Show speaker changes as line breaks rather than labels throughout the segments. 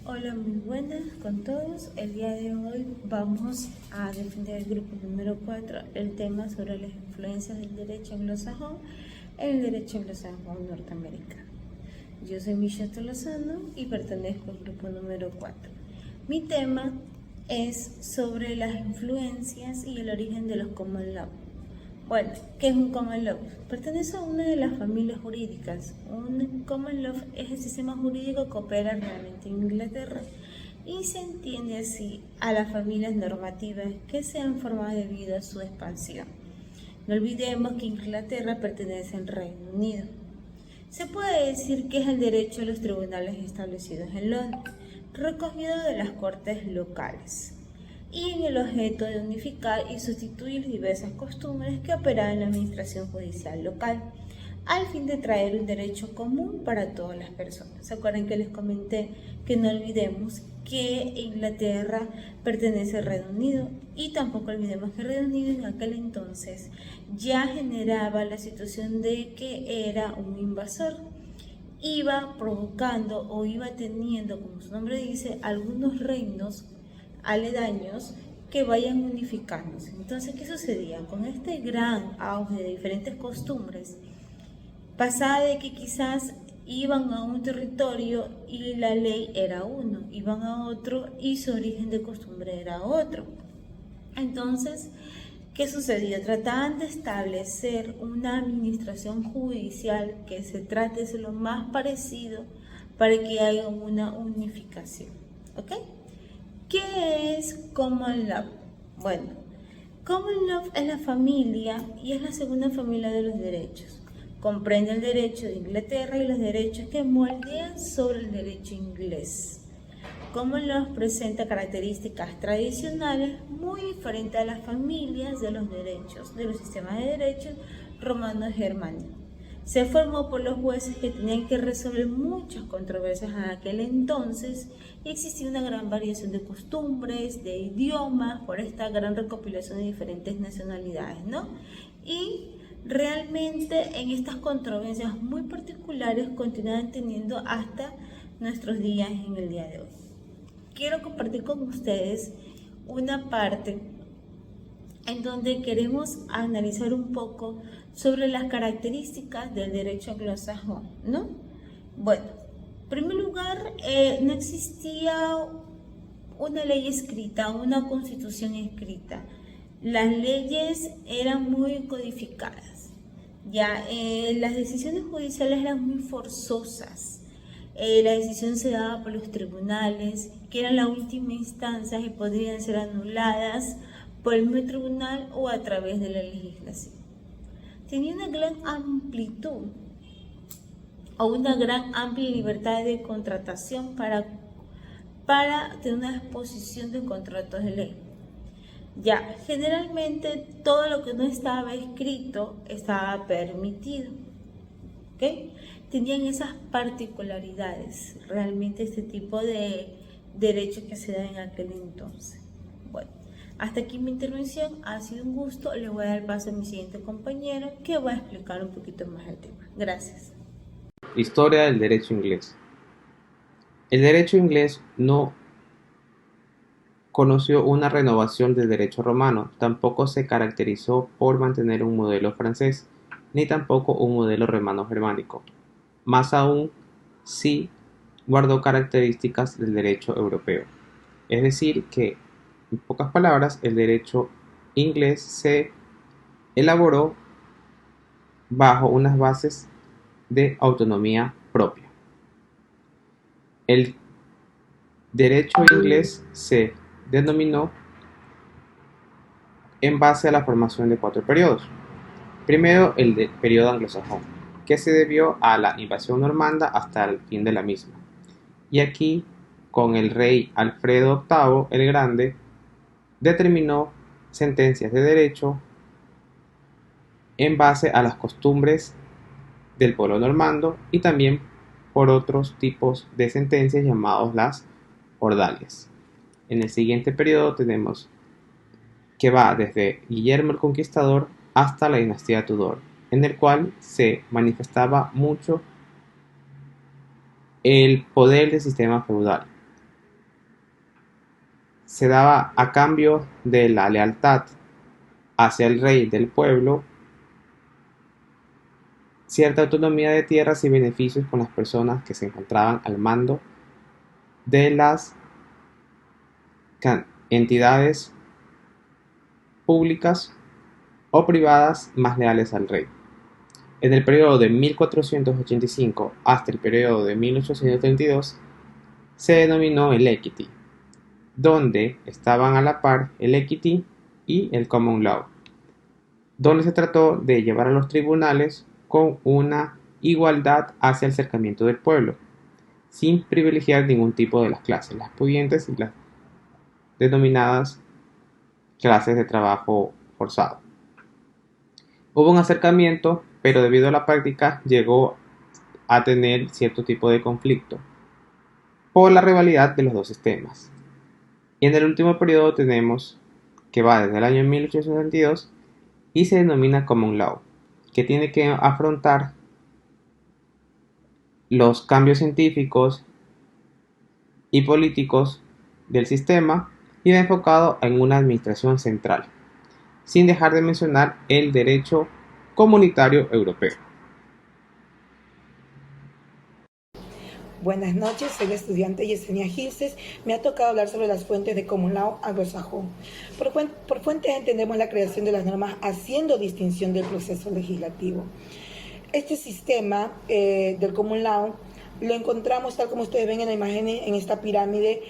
Hola, muy buenas con todos. El día de hoy vamos a defender el grupo número 4, el tema sobre las influencias del derecho anglosajón en el derecho anglosajón norteamericano. Yo soy Michelle Tolosano y pertenezco al grupo número 4. Mi tema es sobre las influencias y el origen de los common law. Bueno, ¿qué es un common law? Pertenece a una de las familias jurídicas. Un common law es el sistema jurídico que opera realmente en Inglaterra y se entiende así a las familias normativas que se han formado debido a su expansión. No olvidemos que Inglaterra pertenece al Reino Unido. Se puede decir que es el derecho a los tribunales establecidos en Londres, recogido de las cortes locales, y en el objeto de unificar y sustituir diversas costumbres que operaban en la administración judicial local, al fin de traer un derecho común para todas las personas. ¿Se acuerdan que les comenté que no olvidemos que Inglaterra pertenece al Reino Unido? Y tampoco olvidemos que el Reino Unido en aquel entonces ya generaba la situación de que era un invasor. Iba provocando o iba teniendo, como su nombre dice, algunos reinos aledaños que vayan unificándose. Entonces, ¿qué sucedía? Con este gran auge de diferentes costumbres, pasaba de que quizás iban a un territorio y la ley era uno, iban a otro y su origen de costumbre era otro. Entonces, ¿qué sucedió? Trataban de establecer una administración judicial que se trate de lo más parecido para que haya una unificación. ¿Ok? ¿Qué es common law? Bueno, common law es la familia y es la segunda familia de los derechos. Comprende el derecho de Inglaterra y los derechos que moldean sobre el derecho inglés. Common law presenta características tradicionales muy diferentes a las familias de los derechos, de los sistemas de derechos romanos germánicos. Se formó por los jueces que tenían que resolver muchas controversias en aquel entonces y existía una gran variación de costumbres, de idiomas, por esta gran recopilación de diferentes nacionalidades, ¿no? Y realmente en estas controversias muy particulares continúan teniendo hasta nuestros días en el día de hoy. Quiero compartir con ustedes una parte en donde queremos analizar un poco sobre las características del derecho anglosajón, ¿no? Bueno, en primer lugar, no existía una ley escrita, una constitución escrita. Las leyes eran muy codificadas. Ya, las decisiones judiciales eran muy forzosas. La decisión se daba por los tribunales, que eran la última instancia y podrían ser anuladas por el mismo tribunal o a través de la legislación. Tenía una gran amplitud o una gran amplia libertad de contratación para tener una exposición de contratos de ley. Ya, generalmente todo lo que no estaba escrito estaba permitido. ¿Ok? Tenían esas particularidades, realmente este tipo de derechos que se dan en aquel entonces. Bueno, hasta aquí mi intervención, ha sido un gusto, le voy a dar paso a mi siguiente compañero que va a explicar un poquito más el tema. Gracias.
Historia del derecho inglés. El derecho inglés no conoció una renovación del derecho romano, tampoco se caracterizó por mantener un modelo francés, ni tampoco un modelo romano-germánico. Más aún, sí guardó características del derecho europeo. Es decir, que, en pocas palabras, el derecho inglés se elaboró bajo unas bases de autonomía propia. El derecho inglés se denominó en base a la formación de 4 periodos. Primero, el periodo anglosajón, que se debió a la invasión normanda hasta el fin de la misma. Y aquí, con el rey Alfredo VIII el Grande, determinó sentencias de derecho en base a las costumbres del pueblo normando y también por otros tipos de sentencias llamados las ordalias. En el siguiente periodo tenemos que va desde Guillermo el Conquistador hasta la dinastía Tudor, en el cual se manifestaba mucho el poder del sistema feudal. se daba a cambio de la lealtad hacia el rey del pueblo, cierta autonomía de tierras y beneficios con las personas que se encontraban al mando de las entidades públicas o privadas más leales al rey. En el periodo de 1485 hasta el periodo de 1832 se denominó el equity, donde estaban a la par el equity y el common law, donde se trató de llevar a los tribunales con una igualdad hacia el acercamiento del pueblo, sin privilegiar ningún tipo de las clases, las pudientes y las denominadas clases de trabajo forzado. Hubo un acercamiento, pero debido a la práctica llegó a tener cierto tipo de conflicto por la rivalidad de los dos sistemas. Y en el último periodo tenemos que va desde el año 1872 y se denomina Common Law, que tiene que afrontar los cambios científicos y políticos del sistema y va enfocado en una administración central, sin dejar de mencionar el derecho comunitario europeo.
Buenas noches, soy la estudiante Yesenia Gilses. Me ha tocado hablar sobre las fuentes de Common Law anglosajón. Por fuentes entendemos la creación de las normas haciendo distinción del proceso legislativo. Este sistema del Common Law lo encontramos, tal como ustedes ven en la imagen, en esta pirámide,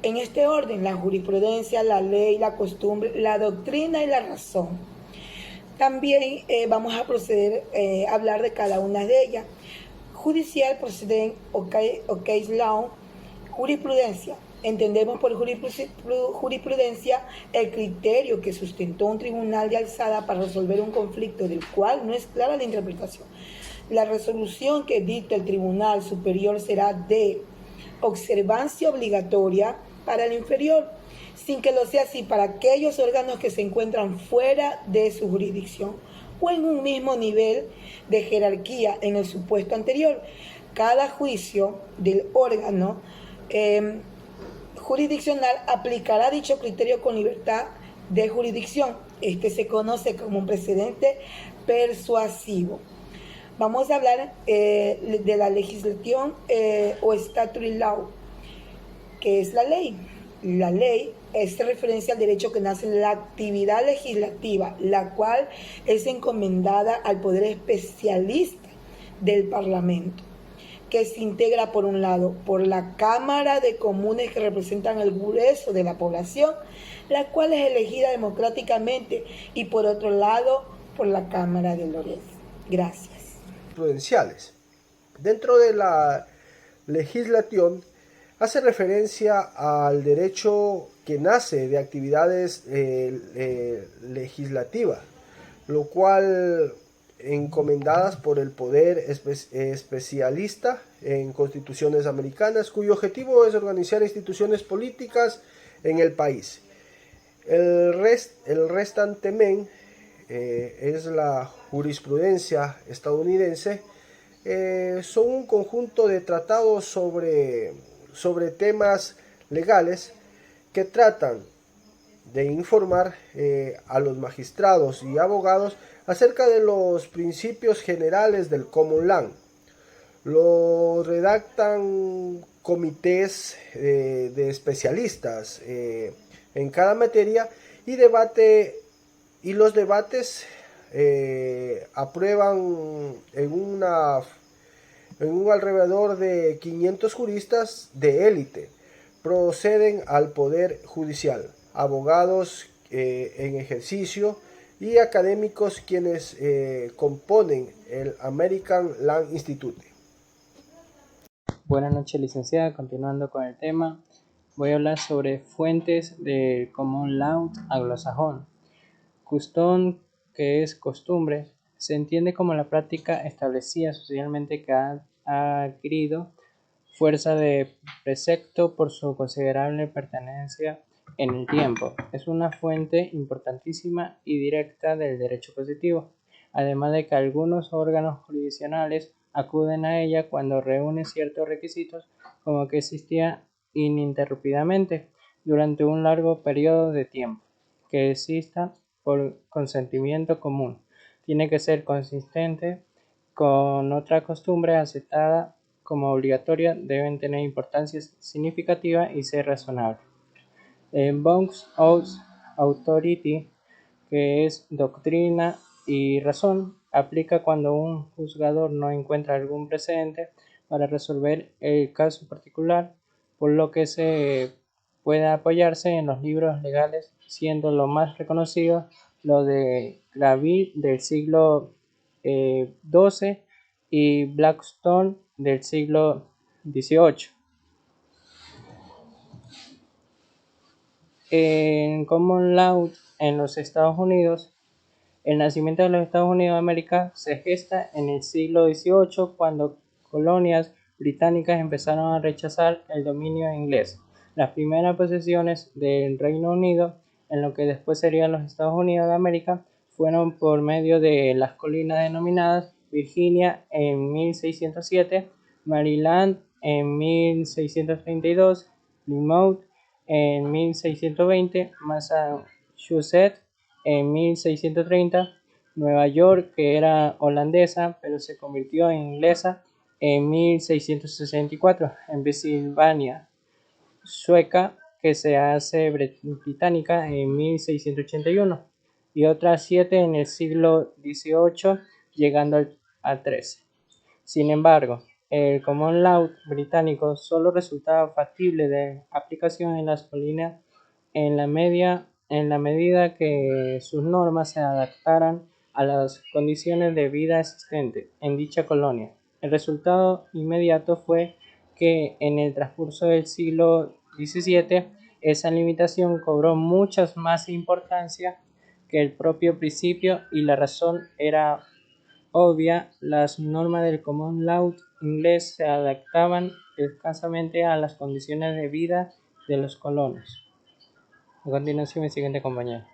en este orden: la jurisprudencia, la ley, la costumbre, la doctrina y la razón. También vamos a proceder a hablar de cada una de ellas. Judicial, procedente o case law. Jurisprudencia. Entendemos por jurisprudencia el criterio que sustentó un tribunal de alzada para resolver un conflicto del cual no es clara la interpretación. La resolución que dicta el tribunal superior será de observancia obligatoria para el inferior, sin que lo sea así para aquellos órganos que se encuentran fuera de su jurisdicción o en un mismo nivel de jerarquía en el supuesto anterior. Cada juicio del órgano jurisdiccional aplicará dicho criterio con libertad de jurisdicción. Este se conoce como un precedente persuasivo. Vamos a hablar de la legislación o statutory law, que es la ley. La ley es referencia al derecho que nace en la actividad legislativa, la cual es encomendada al poder especialista del Parlamento, que se integra por un lado por la Cámara de Comunes, que representan el grueso de la población, la cual es elegida democráticamente, y por otro lado por la Cámara de Lores. Gracias.
Prudenciales. Dentro de la legislación hace referencia al derecho que nace de actividades legislativas, lo cual encomendadas por el poder especialista en constituciones americanas, cuyo objetivo es organizar instituciones políticas en el país. El restante es la jurisprudencia estadounidense. Son un conjunto de tratados sobre temas legales que tratan de informar a los magistrados y abogados acerca de los principios generales del Common Law. Lo redactan comités de especialistas en cada materia y los debates aprueban en un alrededor de 500 juristas de élite. Proceden al Poder Judicial, abogados en ejercicio y académicos quienes componen el American Law Institute.
Buenas noches, licenciada. Continuando con el tema, voy a hablar sobre fuentes del Common Law anglosajón. Custom, que es costumbre, se entiende como la práctica establecida socialmente que ha adquirido fuerza de precepto por su considerable pertenencia en el tiempo. Es una fuente importantísima y directa del derecho positivo, además de que algunos órganos jurisdiccionales acuden a ella cuando reúne ciertos requisitos, como que existía ininterrumpidamente, durante un largo periodo de tiempo, que exista por consentimiento común. Tiene que ser consistente con otra costumbre aceptada como obligatoria, deben tener importancia significativa y ser razonable. Bounds of Authority, que es doctrina y razón, aplica cuando un juzgador no encuentra algún precedente para resolver el caso particular, por lo que se puede apoyarse en los libros legales, siendo lo más reconocido lo de Graville del siglo XII y Blackstone del siglo XVIII. En Common Law en los Estados Unidos, el nacimiento de los Estados Unidos de América se gesta en el siglo XVIII, cuando colonias británicas empezaron a rechazar el dominio inglés. Las primeras posesiones del Reino Unido en lo que después serían los Estados Unidos de América fueron por medio de las colinas denominadas Virginia en 1607, Maryland en 1632, Plymouth en 1620, Massachusetts en 1630, Nueva York, que era holandesa pero se convirtió en inglesa en 1664, en Pensilvania, sueca, que se hace británica en 1681, y otras 7 en el siglo XVIII, llegando al XIII. Sin embargo, el Common Law británico solo resultaba factible de aplicación en las colinas en la medida que sus normas se adaptaran a las condiciones de vida existentes en dicha colonia. El resultado inmediato fue que en el transcurso del siglo XVII esa limitación cobró mucha más importancia que el propio principio, y la razón era obvia: las normas del Common Law inglés se adaptaban escasamente a las condiciones de vida de los colonos. A continuación, mi siguiente compañero.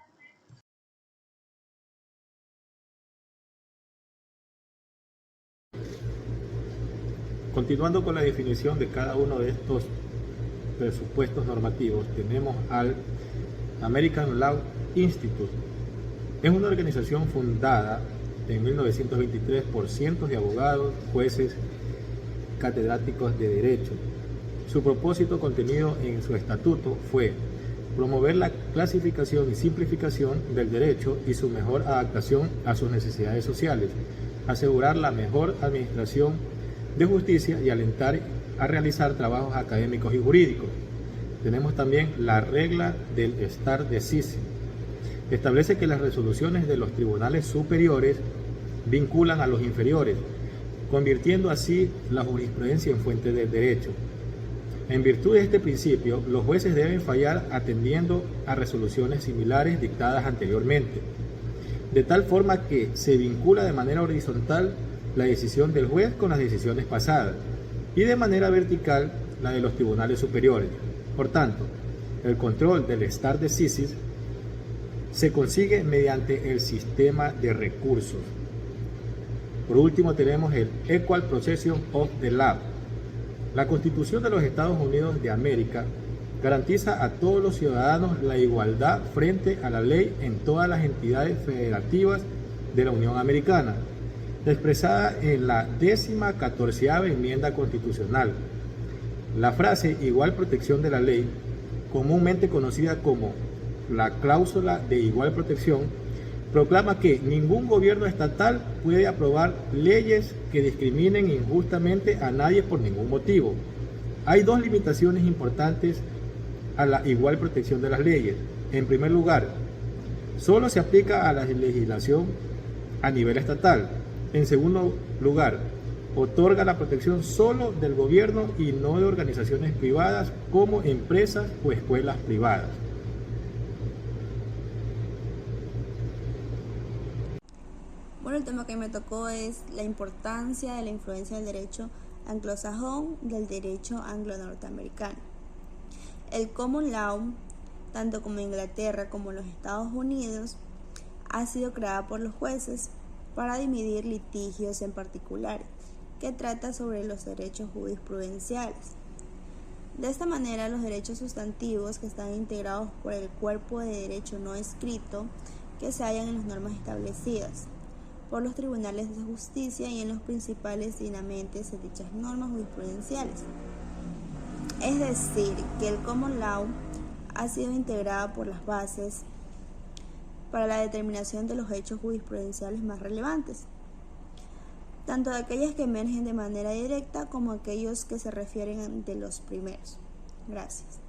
Continuando con la definición de cada uno de estos presupuestos normativos, tenemos al American Law Institute. Es una organización fundada en 1923 por cientos de abogados, jueces, catedráticos de Derecho. Su propósito contenido en su estatuto fue promover la clasificación y simplificación del derecho y su mejor adaptación a sus necesidades sociales, asegurar la mejor administración de justicia y alentar a realizar trabajos académicos y jurídicos. Tenemos también la regla del stare decisis. Establece que las resoluciones de los tribunales superiores vinculan a los inferiores, convirtiendo así la jurisprudencia en fuente del derecho. En virtud de este principio, los jueces deben fallar atendiendo a resoluciones similares dictadas anteriormente, de tal forma que se vincula de manera horizontal la decisión del juez con las decisiones pasadas y de manera vertical la de los tribunales superiores. Por tanto, el control del stare decisis se consigue mediante el sistema de recursos. Por último, tenemos el Equal Protection of the Law. La Constitución de los Estados Unidos de América garantiza a todos los ciudadanos la igualdad frente a la ley en todas las entidades federativas de la Unión Americana, expresada en la 14ª enmienda constitucional. La frase igual protección de la ley, comúnmente conocida como la cláusula de igual protección, proclama que ningún gobierno estatal puede aprobar leyes que discriminen injustamente a nadie por ningún motivo. Hay dos limitaciones importantes a la igual protección de las leyes. En primer lugar, solo se aplica a la legislación a nivel estatal. En segundo lugar, otorga la protección solo del gobierno y no de organizaciones privadas como empresas o escuelas privadas.
Bueno, el tema que me tocó es la importancia de la influencia del derecho anglosajón del derecho anglo-norteamericano. El Common Law, tanto como en Inglaterra como en los Estados Unidos, ha sido creada por los jueces para dividir litigios en particulares, que trata sobre los derechos jurisprudenciales. De esta manera, los derechos sustantivos que están integrados por el cuerpo de derecho no escrito que se hallan en las normas establecidas por los tribunales de justicia y en los principales lineamientos de dichas normas jurisprudenciales. Es decir, que el Common Law ha sido integrado por las bases para la determinación de los hechos jurisprudenciales más relevantes, tanto de aquellas que emergen de manera directa como aquellos que se refieren de los primeros. Gracias.